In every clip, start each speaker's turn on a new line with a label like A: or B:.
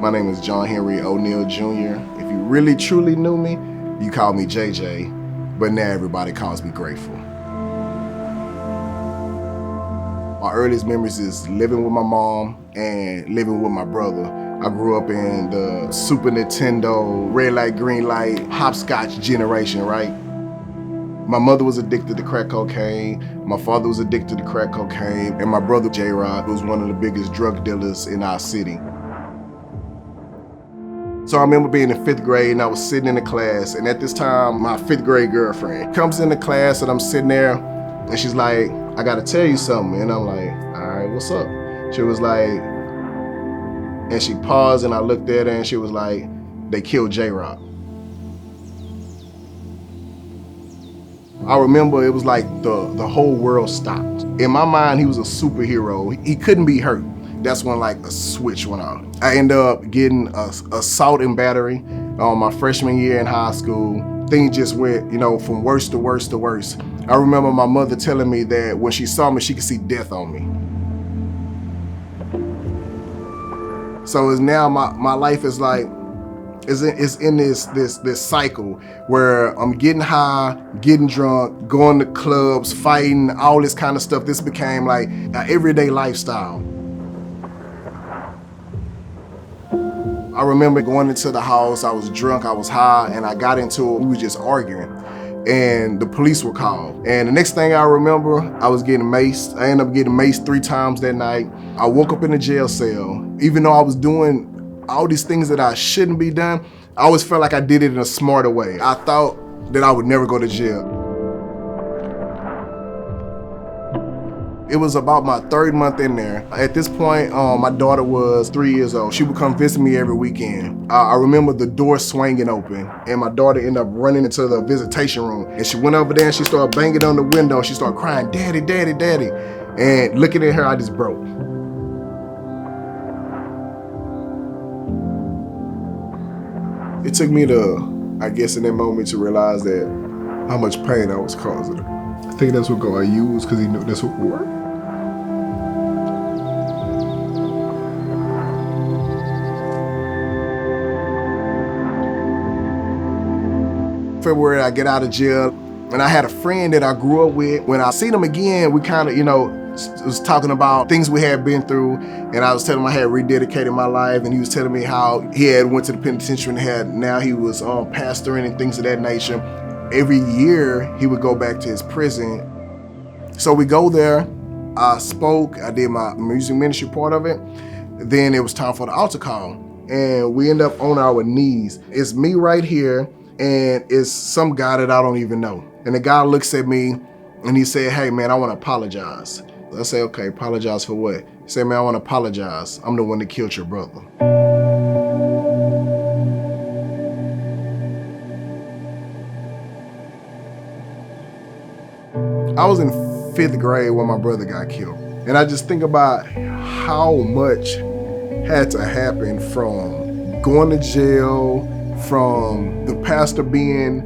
A: My name is John Henry O'Neal Jr. If you really truly knew me, you call me JJ, but now everybody calls me Grateful. My earliest memories is living with my mom and living with my brother. I grew up in the Super Nintendo, red light, green light, hopscotch generation, right? My mother was addicted to crack cocaine, my father was addicted to crack cocaine, and my brother J-Rod was one of the biggest drug dealers in our city. So I remember being in 5th grade and I was sitting in the class, and at this time, my 5th grade girlfriend comes in the class and I'm sitting there and she's like, I gotta tell you something. And I'm like, all right, what's up? She was like, and she paused and I looked at her and she was like, they killed J-Rod. I remember it was like the whole world stopped. In my mind, he was a superhero. He couldn't be hurt. That's when like a switch went on. I ended up getting assault and battery on my freshman year in high school. Things just went, from worse to worse to worse. I remember my mother telling me that when she saw me, she could see death on me. So it's now my life is like, is in this cycle where I'm getting high, getting drunk, going to clubs, fighting, all this kind of stuff. This became like an everyday lifestyle. I remember going into the house, I was drunk, I was high, and I got into it, we were just arguing. And the police were called. And the next thing I remember, I was getting maced. I ended up getting maced 3 times that night. I woke up in a jail cell. Even though I was doing all these things that I shouldn't be done, I always felt like I did it in a smarter way. I thought that I would never go to jail. It was about my 3rd month in there. At this point, my daughter was 3 years old. She would come visit me every weekend. I remember the door swinging open and my daughter ended up running into the visitation room. And she went over there and she started banging on the window. She started crying, "Daddy, Daddy, Daddy." And looking at her, I just broke. It took me to, I guess in that moment, to realize that how much pain I was causing her. I think that's what God used because he knew that's what worked. February, I get out of jail, and I had a friend that I grew up with. When I seen him again, we kind of, was talking about things we had been through, and I was telling him I had rededicated my life, and he was telling me how he had went to the penitentiary and now he was pastoring and things of that nature. Every year, he would go back to his prison. So we go there, I spoke, I did my music ministry part of it. Then it was time for the altar call, and we end up on our knees. It's me right here, and it's some guy that I don't even know. And the guy looks at me and he said, "Hey man, I want to apologize." I say, "Okay, apologize for what?" He said, "Man, I want to apologize. I'm the one that killed your brother." I was in 5th grade when my brother got killed. And I just think about how much had to happen from going to jail, from the pastor being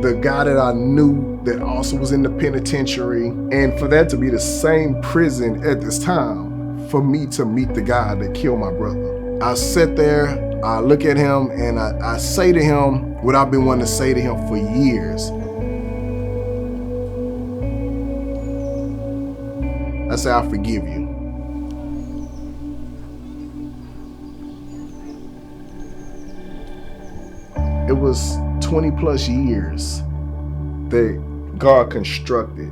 A: the guy that I knew that also was in the penitentiary, and for that to be the same prison at this time, for me to meet the guy that killed my brother. I sit there, I look at him, and I say to him what I've been wanting to say to him for years. I say, "I forgive you." It was 20 plus years that God constructed